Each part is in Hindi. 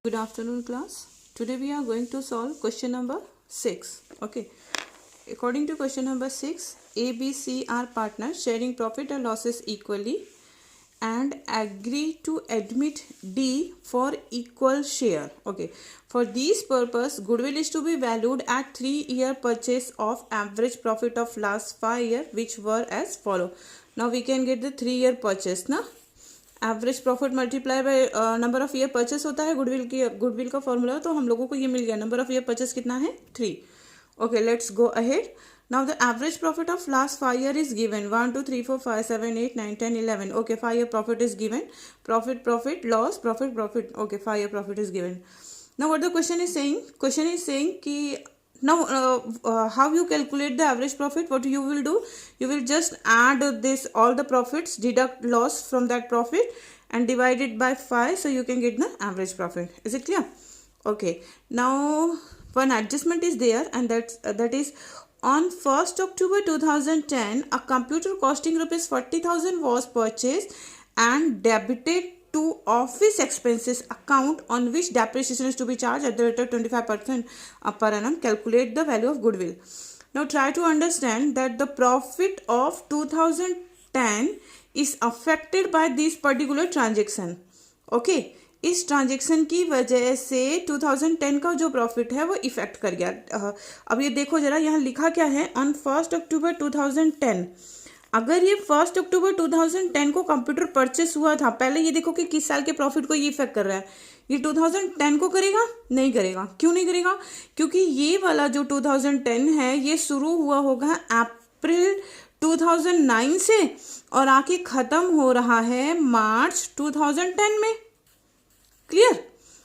Good afternoon, class. Today we are going to solve question number 6. Okay. According to question number 6, A, B, C are partners sharing profit and losses equally and agree to admit D for equal share. Okay. For this purpose, goodwill is to be valued at 3-year purchase of average profit of last 5 years, which were as follow. Now we can get the 3-year purchase, na? Average profit multiply by number of year purchase होता है गुडविल का फॉर्मूला। तो हम लोगों को ये मिल गया, नंबर ऑफ ईयर परचेस कितना है 3। Okay, let's go ahead. Now the average profit of last 5 year is given 1 2 3 4 5 7 8 9 10 11। Okay, 5 year profit is given. Profit loss profit. Okay, 5 year profit is given. Now what the question is saying कि now how you calculate the average profit? What you will do, you will just add this all the profits, deduct loss from that profit and divide it by 5, so you can get the average profit. Is it clear? Okay, now one adjustment is there, and that is on 1st October 2010 a computer costing rupees 40,000 was purchased and debited to office expenses account on which depreciation is to be charged at the rate of 25% per annum. Calculate the value of goodwill. Now try to understand that the profit of 2010 is affected by this particular transaction. Okay, इस ट्रांजेक्शन की वजह से 2010 का जो प्रॉफिट है वो इफेक्ट कर गया। अब ये देखो जरा, यहाँ लिखा क्या है, ऑन 1st October 2010। अगर ये 1st October 2010 को कंप्यूटर परचेस हुआ था, पहले ये देखो कि किस साल के प्रॉफिट को ये इफेक्ट कर रहा है। ये 2010 को करेगा? नहीं करेगा। क्यों नहीं करेगा? क्योंकि ये वाला जो 2010 है ये शुरू हुआ होगा अप्रैल 2009 से और आके खत्म हो रहा है मार्च 2010 में। क्लियर?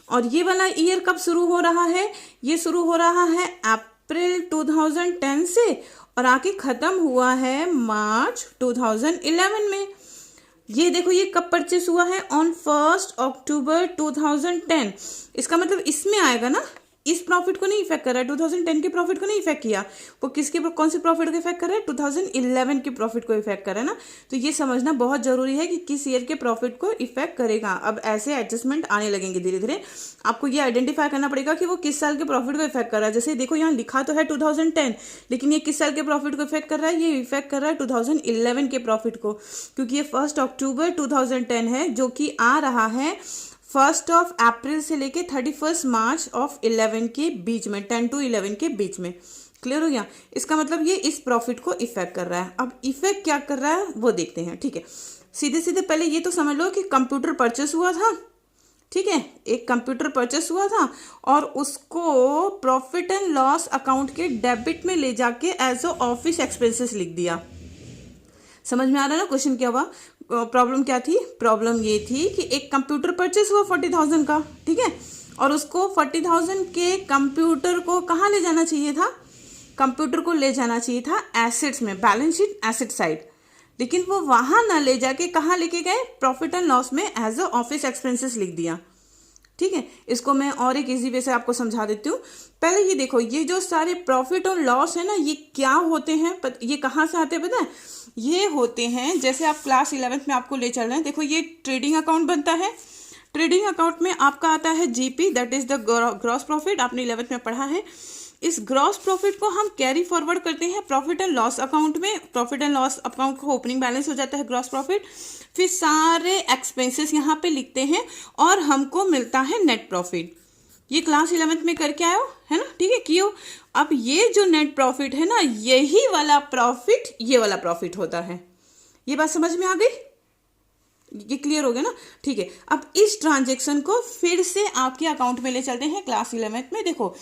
और ये वाला ईयर कब शुरू हो रहा है? ये शुरू हो रहा है अप्रैल 2010 से और आके खत्म हुआ है मार्च 2011 में। ये देखो, ये कब परचेस हुआ है? On 1st October 2010। इसका मतलब इसमें आएगा ना, इस प्रॉफिट को नहीं इफेक्ट कर रहा है, 2010 के प्रॉफिट को नहीं इफेक्ट किया। वो किसके, कौन से प्रॉफिट को इफेक्ट कर रहा है? 2011 के प्रॉफिट को इफेक्ट कर रहा है ना। तो ये समझना बहुत जरूरी है कि किस ईयर के प्रॉफिट को इफेक्ट करेगा। अब ऐसे एडजस्टमेंट आने लगेंगे धीरे धीरे। आपको ये आइडेंटिफाई करना पड़ेगा कि वो किस साल के प्रॉफिट को इफेक्ट कर रहा है। जैसे देखो, यहाँ लिखा तो है 2010, लेकिन ये किस साल के प्रॉफिट को इफेक्ट कर रहा है? ये इफेक्ट कर रहा है 2011 के प्रॉफिट को, क्योंकि ये 1st October 2010 है जो कि आ रहा है 1st of April से लेके 31st March of 11 के बीच में, 10 to 11 के बीच में। क्लियर हो गया? इसका मतलब ये इस प्रॉफिट को इफेक्ट कर रहा है। अब इफेक्ट क्या कर रहा है वो देखते हैं। ठीक है, सीधे सीधे पहले ये तो समझ लो कि कंप्यूटर परचेस हुआ था। ठीक है, एक कंप्यूटर परचेस हुआ था और उसको प्रॉफिट एंड लॉस अकाउंट के डेबिट में ले जाके एज अ ऑफिस एक्सपेंसेस लिख दिया। समझ में आ रहा है ना क्वेश्चन क्या हुआ? प्रॉब्लम क्या थी? प्रॉब्लम ये थी कि एक कंप्यूटर परचेस हुआ 40,000 का, ठीक है, और उसको 40,000 के कंप्यूटर को कहाँ ले जाना चाहिए था? कंप्यूटर को ले जाना चाहिए था एसेट्स में, बैलेंस शीट एसेट साइड, लेकिन वो वहां ना ले जाके कहाँ लेके गए? प्रॉफिट एंड लॉस में एज अ ऑफिस एक्सपेंसेस लिख दिया। ठीक है, इसको मैं और एक इजी वे से आपको समझा देती हूँ। पहले ये देखो, ये जो सारे प्रॉफिट और लॉस है ना, ये क्या होते हैं? ये कहाँ से आते हैं पता है? ये होते हैं, जैसे आप क्लास 11th में आपको ले चल रहे हैं, देखो ये ट्रेडिंग अकाउंट बनता है। ट्रेडिंग अकाउंट में आपका आता है GP, that is the gross profit, आपने 11th में पढ़ा है। इस ग्रॉस प्रॉफिट को हम कैरी फॉरवर्ड करते हैं प्रॉफिट एंड लॉस अकाउंट में। प्रॉफिट एंड लॉस अकाउंट का ओपनिंग बैलेंस हो जाता है ग्रॉस प्रॉफिट। फिर सारे एक्सपेंसेस यहाँ पे लिखते हैं और हमको मिलता है नेट प्रॉफिट। ये क्लास 11th में करके आए हो, है ना? ठीक है, कियो। अब ये जो नेट प्रॉफिट है ना, यही वाला प्रॉफिट ये वाला प्रॉफिट होता है। ये बात समझ में आ गई? ये क्लियर हो गया ना? ठीक है, अब इस ट्रांजेक्शन को फिर से आपके अकाउंट में ले चलते हैं क्लास 11th में। देखो,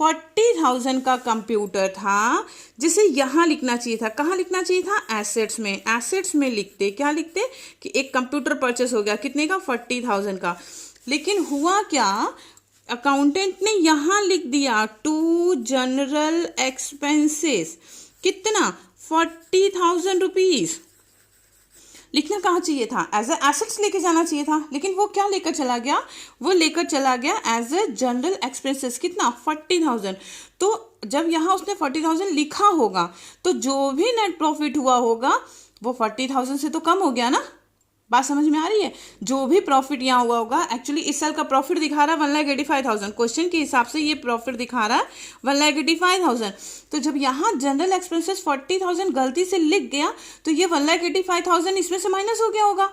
40,000 का कंप्यूटर था जिसे यहां लिखना चाहिए था। कहां लिखना चाहिए था? एसेट्स में। एसेट्स में लिखते, क्या लिखते कि एक कंप्यूटर परचेस हो गया, कितने का? 40,000 का। लेकिन हुआ क्या, अकाउंटेंट ने यहां लिख दिया टू जनरल एक्सपेंसेस। कितना? 40,000 रुपीज। लिखना कहाँ चाहिए था? एज ए एसेट्स लेके जाना चाहिए था, लेकिन वो क्या लेकर चला गया? वो लेकर चला गया एज ए जनरल एक्सपेंसेस। कितना? 40,000। तो जब यहाँ उसने 40,000 लिखा होगा तो जो भी नेट प्रॉफिट हुआ होगा वो 40,000 से तो कम हो गया ना। बात समझ में आ रही है? जो भी प्रॉफिट यहाँ हुआ होगा, एक्चुअली इस साल का प्रॉफिट दिखा रहा है 1,85,000, क्वेश्चन के हिसाब से ये प्रॉफिट दिखा रहा है 1,85,000। तो जब यहाँ जनरल एक्सपेंसेस 40,000 गलती से लिख गया तो ये 1,85,000 इसमें से माइनस हो गया होगा,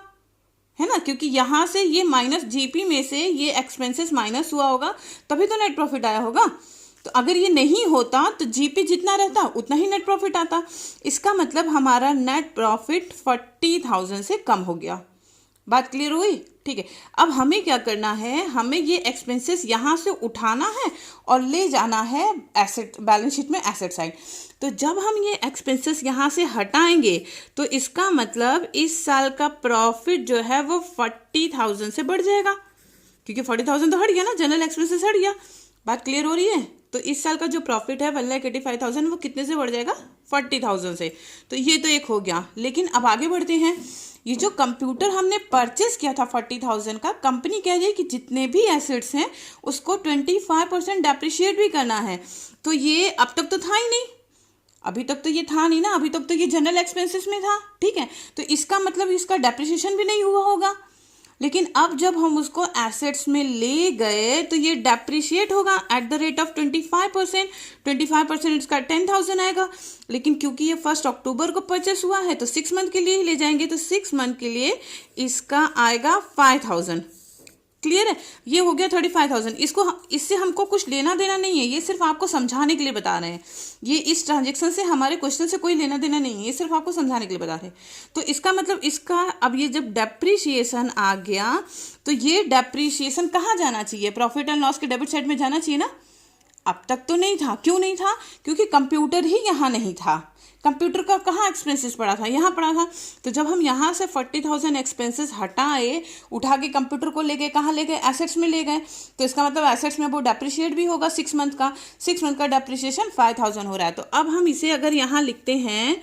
है ना, क्योंकि यहाँ से ये माइनस जीपी में से ये एक्सपेंसेस माइनस हुआ होगा, तभी तो नेट प्रॉफिट आया होगा। तो अगर ये नहीं होता तो जीपी जितना रहता उतना ही नेट प्रॉफिट आता। इसका मतलब हमारा नेट प्रॉफिट 40,000 से कम हो गया। बात क्लियर हुई? ठीक है, अब हमें क्या करना है, हमें ये एक्सपेंसेस यहाँ से उठाना है और ले जाना है एसेट, बैलेंस शीट में एसेट साइड। तो जब हम ये एक्सपेंसेस यहाँ से हटाएंगे तो इसका मतलब इस साल का प्रॉफिट जो है वो 40,000 से बढ़ जाएगा, क्योंकि 40,000 तो हट गया ना, जनरल एक्सपेंसेस हट गया। बात क्लियर हो रही है? तो इस साल का जो प्रॉफिट है 1,85,000 वो कितने से बढ़ जाएगा? 40,000 से। तो ये तो एक हो गया। लेकिन अब आगे बढ़ते हैं। ये जो कंप्यूटर हमने परचेस किया था 40,000 का, कंपनी कह रही है कि जितने भी एसेट्स हैं उसको 25% डेप्रिशिएट भी करना है। तो ये अब तक तो था ही नहीं, अभी तक तो ये था नहीं ना, अभी तक तो ये जनरल एक्सपेंसेस में था। ठीक है, तो इसका मतलब इसका डेप्रिसिएशन भी नहीं हुआ होगा। लेकिन अब जब हम उसको एसेट्स में ले गए तो ये डेप्रिशिएट होगा एट द रेट ऑफ 25%। 25% इसका 10,000 आएगा। लेकिन क्योंकि ये 1 अक्टूबर को परचेस हुआ है तो 6 मंथ के लिए ही ले जाएंगे, तो 6 मंथ के लिए इसका आएगा 5,000। क्लियर है? ये हो गया 35,000। इससे हमको कुछ लेना देना नहीं है, ये सिर्फ आपको समझाने के लिए बता रहे हैं। ये इस ट्रांजेक्शन से हमारे क्वेश्चन से कोई लेना देना नहीं है, ये सिर्फ आपको समझाने के लिए बता रहे हैं। तो इसका मतलब इसका अब ये जब डेप्रीशिएशन आ गया तो ये डेप्रीशिएशन कहाँ जाना चाहिए? प्रॉफिट एंड लॉस के डेबिट साइड में जाना चाहिए ना। अब तक तो नहीं था। क्यों नहीं था? क्योंकि कंप्यूटर ही यहाँ नहीं था। कंप्यूटर का कहाँ एक्सपेंसेस पड़ा था? यहाँ पड़ा था। तो जब हम यहाँ से 40,000 एक्सपेंसेस हटाए, उठा के कंप्यूटर को ले गए, कहाँ ले गए? एसेट्स में ले गए। तो इसका मतलब एसेट्स में वो डेप्रिशिएट भी होगा 6 मंथ का। 6 मंथ का डेप्रिशिएशन 5,000 हो रहा है। तो अब हम इसे अगर यहाँ लिखते हैं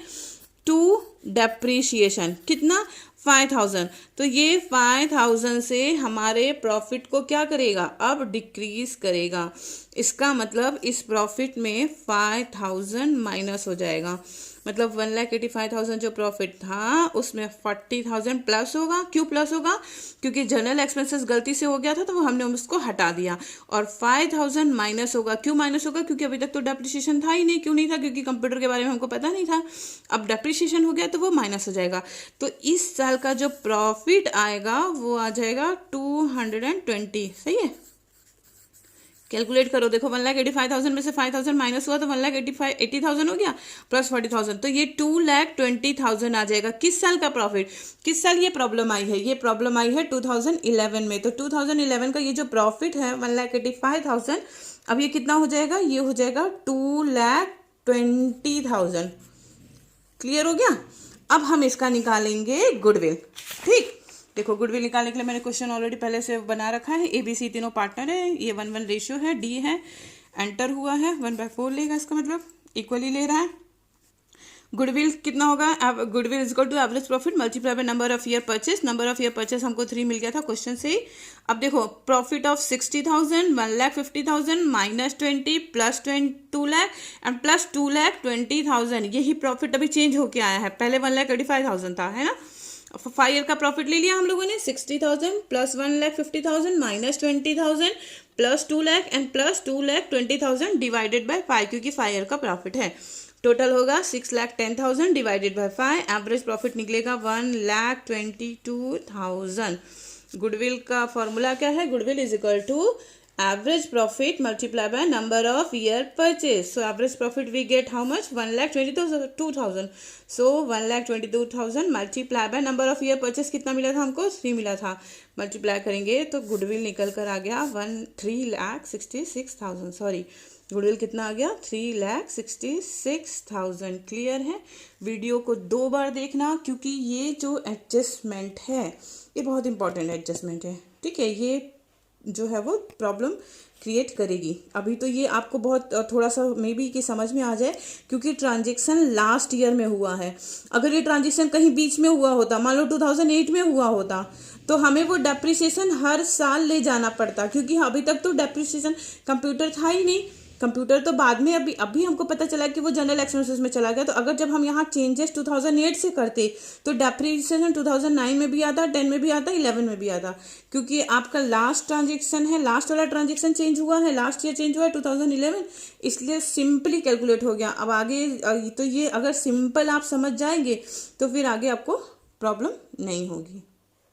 टू डेप्रिशिएशन कितना? 5,000। तो ये 5,000 से हमारे प्रॉफिट को क्या करेगा? अब डिक्रीज करेगा। इसका मतलब इस प्रॉफिट में 5,000 माइनस हो जाएगा। मतलब 1,85,000 जो प्रॉफिट था उसमें 40,000 प्लस होगा। क्यों प्लस होगा? क्योंकि जनरल एक्सपेंसेस गलती से हो गया था तो वो हमने उसको हटा दिया। और 5,000 माइनस होगा। क्यों माइनस होगा? क्योंकि अभी तक तो डेप्रिसिएशन था ही नहीं। क्यों नहीं था? क्योंकि कंप्यूटर के बारे में हमको पता नहीं था। अब डेप्रिसिएशन हो गया तो वो माइनस हो जाएगा। तो इस साल का जो प्रॉफिट आएगा वो आ जाएगा 220। सही है? कैलकुलेट करो, देखो 1,85,000 में से 5,000 माइनस हुआ तो 1,80,000 हो गया प्लस 40,000, तो ये 2,20,000 आ जाएगा। किस साल का प्रॉफिट? किस साल ये प्रॉब्लम आई है? ये प्रॉब्लम आई है 2011 में। तो 2011 का ये जो प्रॉफिट है 1,85,000, अब ये कितना हो जाएगा? ये हो जाएगा 2,20,000। क्लियर हो गया? अब हम इसका निकालेंगे गुडविल। ठीक, देखो गुडविल निकालने के लिए मैंने क्वेश्चन ऑलरेडी पहले से बना रखा है। ABC तीनों पार्टनर है, ये 1:1 रेशियो है, D है, एंटर हुआ है, 1/4 लेगा, इसका मतलब इक्वली ले रहा है। गुडविल कितना होगा? Goodwill is equal to average profit multiply by number of year purchase. Number of year purchase हमको 3 मिल गया था क्वेश्चन से ही। अब देखो profit of 60,000, 1,50,000 minus 20 plus 2 lakh and plus 2,20,000। यही प्रॉफिट अभी चेंज होके आया है। पहले 1,85,000 था, है ना। 5 ईयर का प्रॉफिट ले लिया हम लोगों ने। 60,000 plus 1,50,000 minus 20,000 plus 2 lakh and plus 2,20,000 divided by 5, क्योंकि 5 ईयर का प्रॉफिट है। टोटल होगा 6,10,000 डिवाइडेड बाय 5। एवरेज प्रॉफिट निकलेगा 1,22,000। गुडविल का फॉर्मूला क्या है? Goodwill is equal to average profit multiplied by number of year purchase. So average profit we get how much? 1,22,000. So 1,22,000 multiplied by number of year purchase कितना मिला था हमको? 3 मिला था। मल्टीप्लाई करेंगे तो गुडविल निकल कर आ गया 3,66,000। सॉरी, गुडविल कितना आ गया? 3,66,000। क्लियर है? वीडियो को 2 बार देखना, क्योंकि ये जो एडजस्टमेंट है ये बहुत इंपॉर्टेंट एडजस्टमेंट है। ठीक है, ये जो है वो प्रॉब्लम क्रिएट करेगी। अभी तो ये आपको बहुत थोड़ा सा मे बी कि समझ में आ जाए, क्योंकि ट्रांजेक्शन लास्ट ईयर में हुआ है। अगर ये ट्रांजेक्शन कहीं बीच में हुआ होता, मान लो 2008 में हुआ होता, तो हमें वो डेप्रिसिएशन हर साल ले जाना पड़ता, क्योंकि अभी तक तो डेप्रिसिएशन कंप्यूटर था ही नहीं। कंप्यूटर तो बाद में अभी हमको पता चला कि वो जनरल एक्सपेंसेस में चला गया। तो अगर जब हम यहाँ चेंजेस 2008 से करते तो डेप्रिसिएशन 2009 में भी आता, 10 में भी आता, 11 में भी आता, क्योंकि आपका लास्ट ट्रांजेक्शन है, लास्ट वाला ट्रांजेक्शन चेंज हुआ है, लास्ट ईयर चेंज हुआ है 2011, इसलिए सिंपली कैलकुलेट हो गया। अब आगे तो ये अगर सिंपल आप समझ जाएंगे तो फिर आगे आपको प्रॉब्लम नहीं होगी।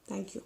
Thank you.